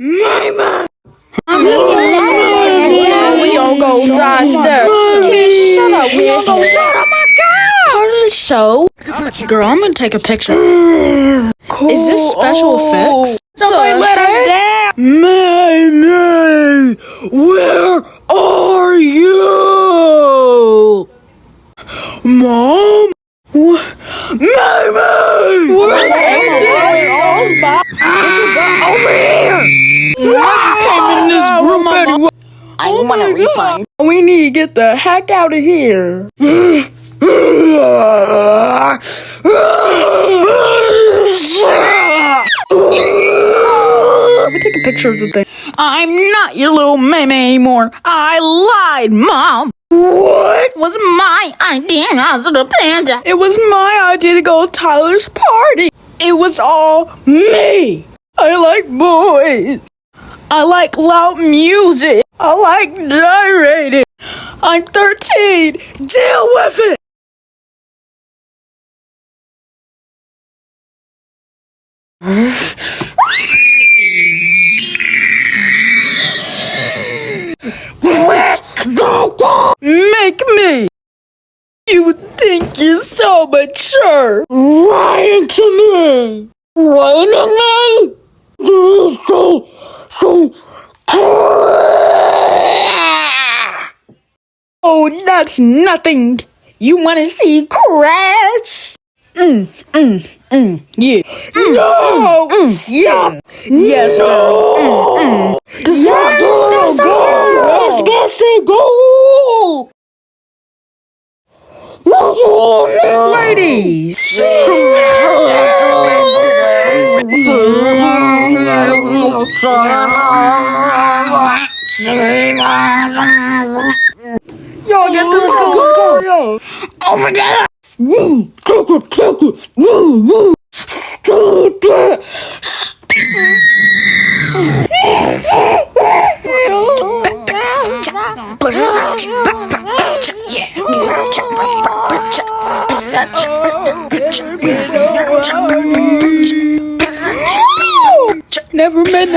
Mama! We all go die today. Kids, shut up. We all go die. Oh my god! Part of the show. Girl, I'm gonna take a picture. Cool. Is this special effects? Somebody let us down. May, where are you? Mom? What? May! Where's the over here! What came in this group anyway? I want a refund. We need to get the heck out of here. We take a picture of the thing. I'm not your little meme anymore. I lied, Mom. What? It was my idea as the panda. It was my idea to go to Tyler's party. It was all me. I like boys. I like loud music. I like gyrating. I'm 13. Deal with it. Make me. You think you're so mature. Lying to me. Lying to me. You're so Oh, that's nothing. You wanna see Crash? Yeah. No! Stop! Yes, no! Let's go! Ladies! Yo, get this go! Over there! Woo! Take it! Woo! Stupid! Never met.